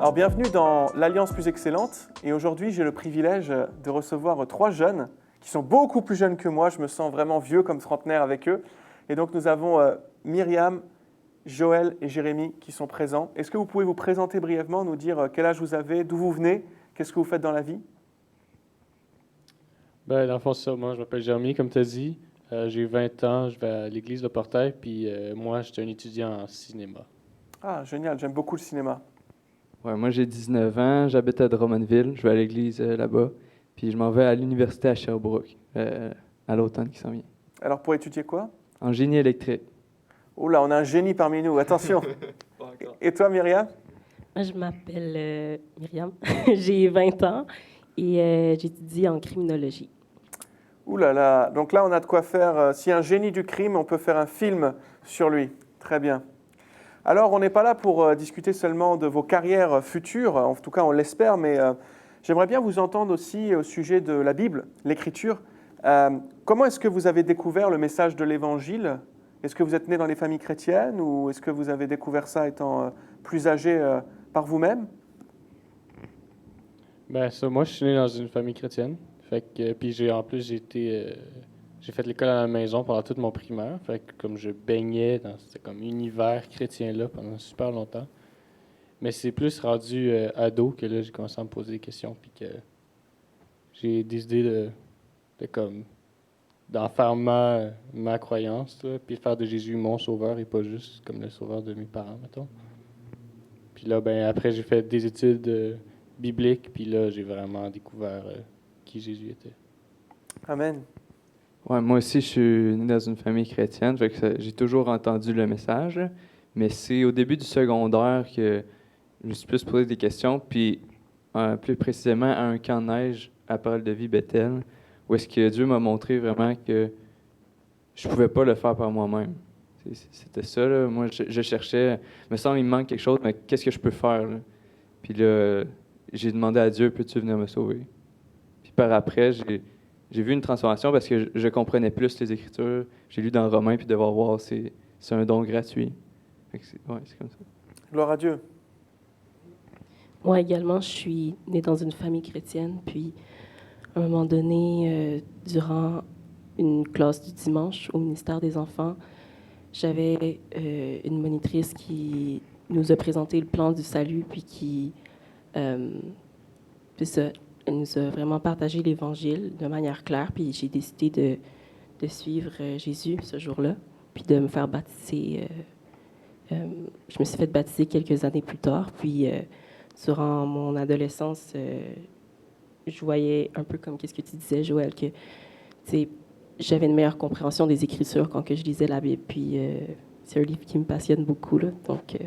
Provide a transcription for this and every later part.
Alors bienvenue dans l'Alliance plus excellente et aujourd'hui j'ai le privilège de recevoir 3 jeunes qui sont beaucoup plus jeunes que moi, je me sens vraiment vieux comme trentenaire avec eux. Et donc nous avons Myriam, Joël et Jérémy qui sont présents. Est-ce que vous pouvez vous présenter brièvement, nous dire quel âge vous avez, d'où vous venez, qu'est-ce que vous faites dans la vie? Dans le fond, c'est ça. Moi, je m'appelle Jérémy, comme tu as dit. J'ai 20 ans, je vais à l'église de Portail, puis moi, je suis un étudiant en cinéma. Ah génial, j'aime beaucoup le cinéma. Ouais, moi j'ai 19 ans, j'habite à Drummondville, je vais à l'église là-bas, puis je m'en vais à l'université à Sherbrooke à l'automne qui s'en vient. Alors pour étudier quoi? En génie électrique. Oh là, on a un génie parmi nous, attention. Et toi Myriam? Moi, je m'appelle Myriam, j'ai 20 ans et j'étudie en criminologie. Ouh là là, donc là on a de quoi faire, si un génie du crime, on peut faire un film sur lui. Très bien. Alors on n'est pas là pour discuter seulement de vos carrières futures, en tout cas on l'espère, mais j'aimerais bien vous entendre aussi au sujet de la Bible, l'Écriture. Comment est-ce que vous avez découvert le message de l'Évangile? Est-ce que vous êtes né dans les familles chrétiennes ou est-ce que vous avez découvert ça étant plus âgé par vous-même? Moi, je suis né dans une famille chrétienne. Puis j'ai fait l'école à la maison pendant toute mon primaire. Fait que comme je baignais dans ce comme univers chrétien-là pendant super longtemps. Mais c'est plus rendu ado que là, j'ai commencé à me poser des questions, puis que j'ai décidé d'en faire ma croyance, là, puis de faire de Jésus mon sauveur et pas juste comme le sauveur de mes parents, mettons. Puis là, après, j'ai fait des études bibliques, puis là, j'ai vraiment découvert qui Jésus était. Amen. Ouais, moi aussi je suis né dans une famille chrétienne, fait que j'ai toujours entendu le message, là, mais c'est au début du secondaire que je me suis plus posé des questions, puis plus précisément à un camp de neige à Parole de vie Bethel, où est-ce que Dieu m'a montré vraiment que je pouvais pas le faire par moi-même. C'était ça, là. Moi, je cherchais, me semble il me manque quelque chose, mais qu'est-ce que je peux faire, là? Puis là, j'ai demandé à Dieu, peux-tu venir me sauver? Puis par après, j'ai vu une transformation parce que je comprenais plus les Écritures. J'ai lu dans Romains, puis de voir, c'est un don gratuit. Fait que c'est comme ça. Gloire à Dieu. Moi également, je suis née dans une famille chrétienne, puis à un moment donné, durant une classe du dimanche au ministère des Enfants, j'avais une monitrice qui nous a présenté le plan du salut, puis puis ça, elle nous a vraiment partagé l'Évangile de manière claire, puis j'ai décidé de suivre Jésus ce jour-là, puis de me faire baptiser. Je me suis fait baptiser quelques années plus tard, puis durant mon adolescence, je voyais un peu comme qu'est-ce que tu disais, Joël, que tu sais, j'avais une meilleure compréhension des Écritures quand que je lisais la Bible. Puis c'est un livre qui me passionne beaucoup, là, donc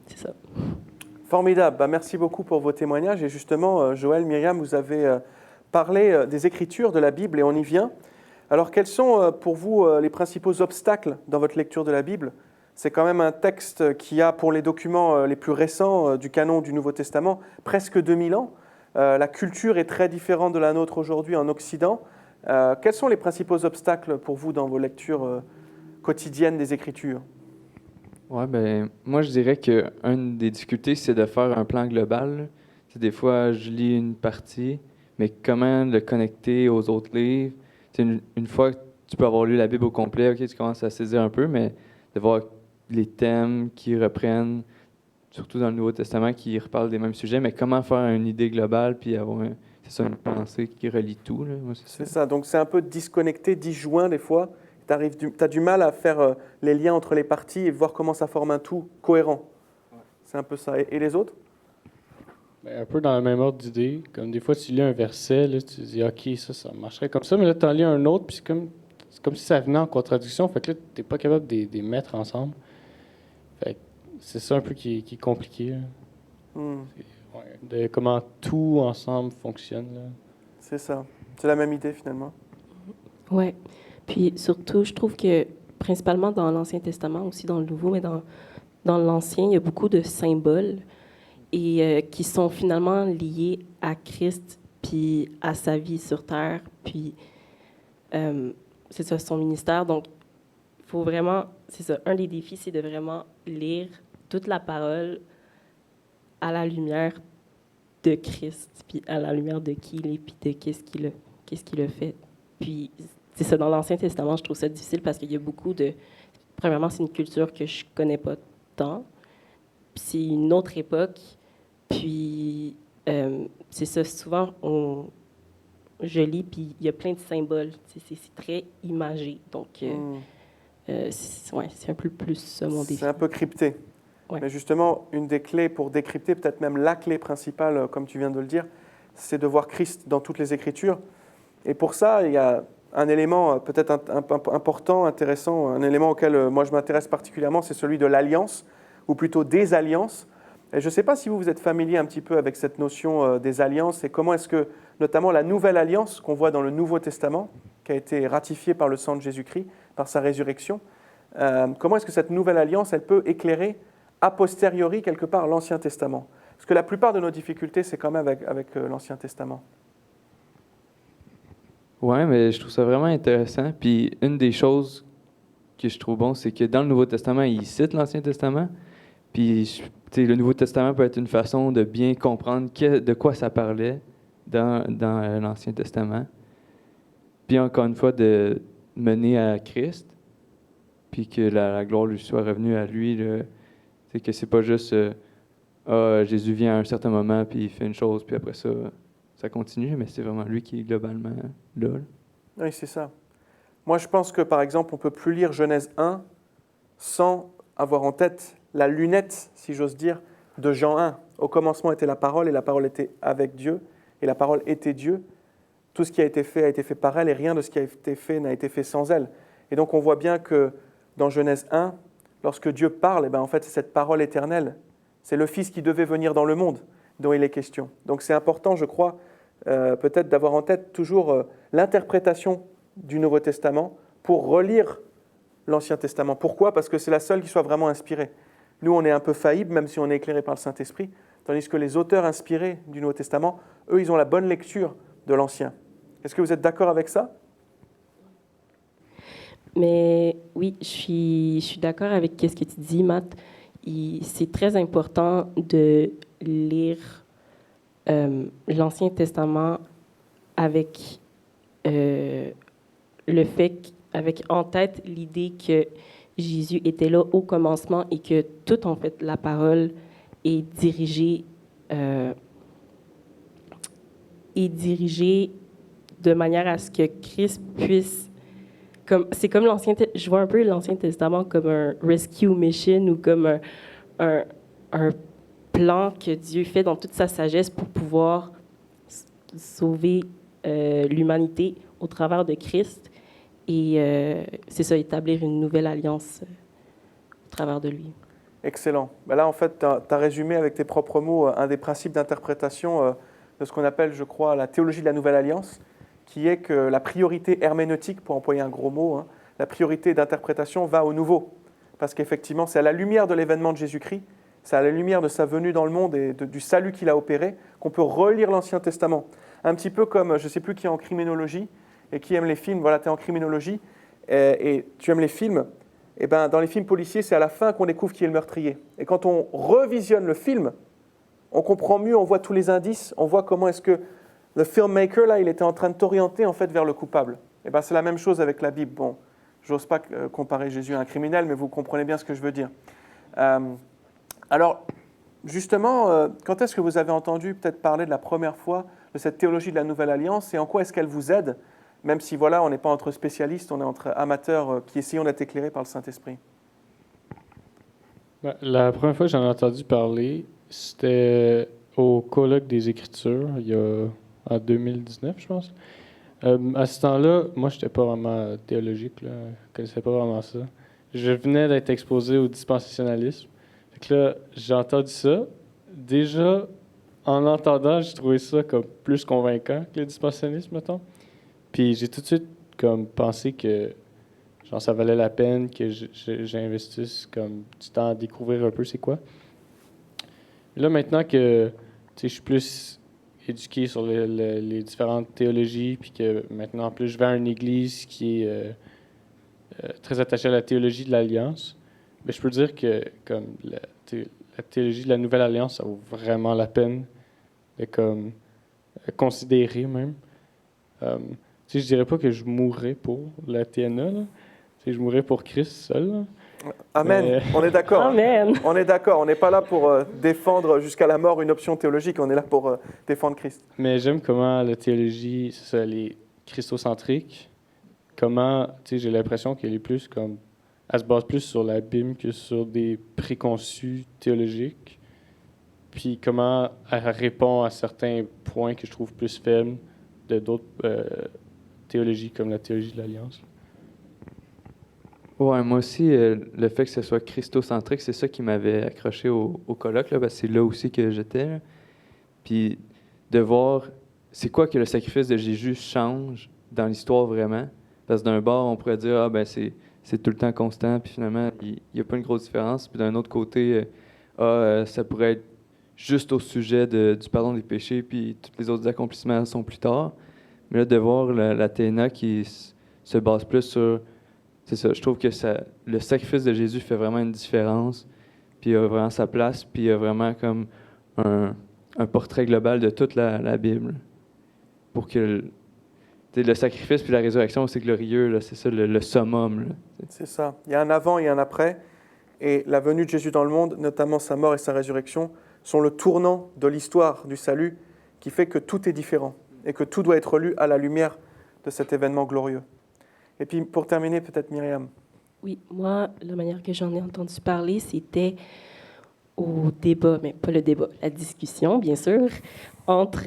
c'est ça. Formidable. Merci beaucoup pour vos témoignages. Et justement, Joël, Myriam, vous avez parlé des Écritures, de la Bible, et on y vient. Alors, quels sont pour vous les principaux obstacles dans votre lecture de la Bible? C'est quand même un texte qui a, pour les documents les plus récents du canon du Nouveau Testament, presque 2000 ans. La culture est très différente de la nôtre aujourd'hui en Occident. Quels sont les principaux obstacles pour vous dans vos lectures quotidiennes des Écritures? Ouais, moi je dirais qu'une des difficultés, c'est de faire un plan global, là. Des fois, je lis une partie, mais comment le connecter aux autres livres? Une fois que tu peux avoir lu la Bible au complet, ok, tu commences à saisir un peu, mais de voir les thèmes qui reprennent, surtout dans le Nouveau Testament, qui reparlent des mêmes sujets, mais comment faire une idée globale, puis avoir une pensée qui relie tout, là. Moi, C'est ça, donc c'est un peu disconnecté, disjoint des fois. Tu as du mal à faire les liens entre les parties et voir comment ça forme un tout cohérent. Ouais. C'est un peu ça. Et les autres? Un peu dans le même ordre d'idée. Comme des fois, tu lis un verset, là, tu te dis, OK, ça marcherait comme ça, mais là, tu en lis un autre, puis c'est comme si ça venait en contradiction. Fait que là, tu n'es pas capable de les mettre ensemble. Fait que c'est ça un peu qui est compliqué. De comment tout ensemble fonctionne. Là. C'est ça. C'est la même idée, finalement. Ouais. Puis surtout, je trouve que principalement dans l'Ancien Testament, aussi dans le Nouveau, mais dans l'Ancien, il y a beaucoup de symboles et qui sont finalement liés à Christ puis à sa vie sur terre, puis c'est ça, son ministère. Donc, il faut vraiment, c'est ça, un des défis, c'est de vraiment lire toute la parole à la lumière de Christ, puis à la lumière de qui il est, puis de qu'est-ce qu'il a fait. Puis, c'est ça, dans l'Ancien Testament, je trouve ça difficile parce qu'il y a beaucoup de... Premièrement, c'est une culture que je connais pas tant, puis c'est une autre époque, puis c'est ça, souvent, je lis, puis il y a plein de symboles, c'est très imagé, donc c'est un peu plus ça mon défi. C'est un peu crypté. Ouais. Mais justement, une des clés pour décrypter, peut-être même la clé principale, comme tu viens de le dire, c'est de voir Christ dans toutes les Écritures. Et pour ça, il y a un élément peut-être important, intéressant, un élément auquel moi je m'intéresse particulièrement, c'est celui de l'alliance, ou plutôt des alliances. Et je ne sais pas si vous êtes familier un petit peu avec cette notion des alliances et comment est-ce que, notamment la nouvelle alliance qu'on voit dans le Nouveau Testament, qui a été ratifiée par le sang de Jésus-Christ, par sa résurrection, comment est-ce que cette nouvelle alliance, elle peut éclairer a posteriori, quelque part, l'Ancien Testament? Parce que la plupart de nos difficultés, c'est quand même avec l'Ancien Testament. Ouais, mais je trouve ça vraiment intéressant. Puis une des choses que je trouve bon, c'est que dans le Nouveau Testament, il cite l'Ancien Testament. Puis le Nouveau Testament peut être une façon de bien comprendre de quoi ça parlait dans l'Ancien Testament. Puis encore une fois, de mener à Christ. Puis que la gloire lui soit revenue à lui. C'est que c'est pas juste Jésus vient à un certain moment, puis il fait une chose, puis après ça, ça continue, mais c'est vraiment lui qui est globalement là. Oui, c'est ça. Moi, je pense que, par exemple, on ne peut plus lire Genèse 1 sans avoir en tête la lunette, si j'ose dire, de Jean 1. Au commencement était la parole, et la parole était avec Dieu, et la parole était Dieu. Tout ce qui a été fait par elle, et rien de ce qui a été fait n'a été fait sans elle. Et donc, on voit bien que dans Genèse 1, lorsque Dieu parle, en fait, c'est cette parole éternelle. C'est le Fils qui devait venir dans le monde dont il est question. Donc c'est important, je crois, peut-être d'avoir en tête toujours l'interprétation du Nouveau Testament pour relire l'Ancien Testament. Pourquoi ? Parce que c'est la seule qui soit vraiment inspirée. Nous, on est un peu faillibles, même si on est éclairé par le Saint-Esprit, tandis que les auteurs inspirés du Nouveau Testament, eux, ils ont la bonne lecture de l'Ancien. Est-ce que vous êtes d'accord avec ça ? Mais oui, je suis d'accord avec ce que tu dis, Matt. C'est très important de lire l'Ancien Testament avec avec en tête l'idée que Jésus était là au commencement et que toute en fait la parole est dirigée de manière à ce que Christ puisse c'est comme je vois un peu l'Ancien Testament comme un rescue mission ou comme un plan que Dieu fait dans toute sa sagesse pour pouvoir sauver l'humanité au travers de Christ et c'est ça, établir une nouvelle alliance au travers de lui. Excellent. Là, en fait, tu as résumé avec tes propres mots un des principes d'interprétation de ce qu'on appelle, je crois, la théologie de la Nouvelle Alliance, qui est que la priorité herméneutique, pour employer un gros mot, la priorité d'interprétation va au nouveau. Parce qu'effectivement, c'est à la lumière de l'événement de Jésus-Christ, c'est à la lumière de sa venue dans le monde et du salut qu'il a opéré, qu'on peut relire l'Ancien Testament. Un petit peu comme, je ne sais plus qui est en criminologie et qui aime les films, voilà, tu es en criminologie et tu aimes les films, et dans les films policiers, c'est à la fin qu'on découvre qui est le meurtrier. Et quand on revisionne le film, on comprend mieux, on voit tous les indices, on voit comment est-ce que le filmmaker, là, il était en train de t'orienter en fait vers le coupable. Et c'est la même chose avec la Bible. Bon, j'ose pas comparer Jésus à un criminel, mais vous comprenez bien ce que je veux dire. Alors, justement, quand est-ce que vous avez entendu peut-être parler de la première fois de cette théologie de la Nouvelle Alliance et en quoi est-ce qu'elle vous aide, même si voilà, on n'est pas entre spécialistes, on est entre amateurs qui essayons d'être éclairés par le Saint-Esprit? La première fois que j'en ai entendu parler, c'était au colloque des Écritures, en 2019, je pense. À ce temps-là, moi, je n'étais pas vraiment théologique, là. Je ne connaissais pas vraiment ça. Je venais d'être exposé au dispensationalisme. Fait que là, j'ai entendu ça. Déjà, en l'entendant, j'ai trouvé ça comme plus convaincant que le dispensationnisme, mettons. Puis j'ai tout de suite comme pensé que genre, ça valait la peine que j'investisse comme du temps à découvrir un peu c'est quoi. Et là, maintenant que je suis plus éduqué sur les différentes théologies, puis que maintenant, en plus, je vais à une église qui est très attachée à la théologie de l'Alliance, mais je peux dire que comme la la théologie de la Nouvelle Alliance, ça vaut vraiment la peine de comme, considérer même. Je dirais pas que je mourrais pour la TNA, là. Je mourrais pour Christ seul. Là. Amen, Mais- on est d'accord. Amen. On est d'accord, on n'est pas là pour défendre jusqu'à la mort une option théologique, on est là pour défendre Christ. Mais j'aime comment la théologie, c'est ça, elle est christocentrique. Comment, j'ai l'impression qu'elle est plus comme... Elle se base plus sur la Bible que sur des préconçus théologiques. Puis comment elle répond à certains points que je trouve plus faibles de d'autres théologies, comme la théologie de l'Alliance. Ouais, moi aussi, le fait que ce soit christocentrique, c'est ça qui m'avait accroché au colloque, là, parce que c'est là aussi que j'étais. Là. Puis de voir c'est quoi que le sacrifice de Jésus change dans l'histoire vraiment. Parce que d'un bord, on pourrait dire, ah ben c'est tout le temps constant, puis finalement, il n'y a pas une grosse différence. Puis d'un autre côté, ça pourrait être juste au sujet du pardon des péchés, puis tous les autres accomplissements sont plus tard. Mais là, de voir la TNA qui se base plus sur... C'est ça, je trouve que le sacrifice de Jésus fait vraiment une différence, puis il a vraiment sa place, puis il y a vraiment comme un portrait global de toute la Bible. Pour que le sacrifice puis la résurrection, c'est glorieux, là, c'est ça le summum. Là. C'est ça, il y a un avant et un après, et la venue de Jésus dans le monde, notamment sa mort et sa résurrection, sont le tournant de l'histoire du salut qui fait que tout est différent, et que tout doit être lu à la lumière de cet événement glorieux. Et puis, pour terminer, peut-être Myriam. Oui, moi, la manière que j'en ai entendu parler, c'était au débat, mais pas le débat, la discussion, bien sûr, entre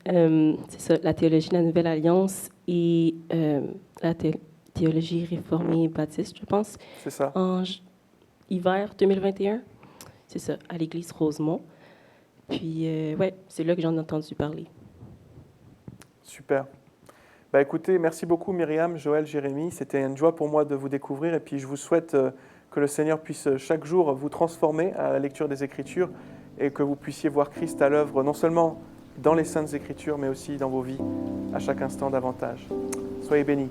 c'est ça, la théologie de la Nouvelle Alliance et la théologie réformée baptiste, je pense, C'est ça. en hiver 2021. C'est ça, à l'église Rosemont. Puis, ouais, c'est là que j'en ai entendu parler. Super. Bah écoutez, merci beaucoup Myriam, Joël, Jérémy. C'était une joie pour moi de vous découvrir et puis je vous souhaite que le Seigneur puisse chaque jour vous transformer à la lecture des Écritures et que vous puissiez voir Christ à l'œuvre non seulement dans les Saintes Écritures mais aussi dans vos vies à chaque instant davantage. Soyez bénis.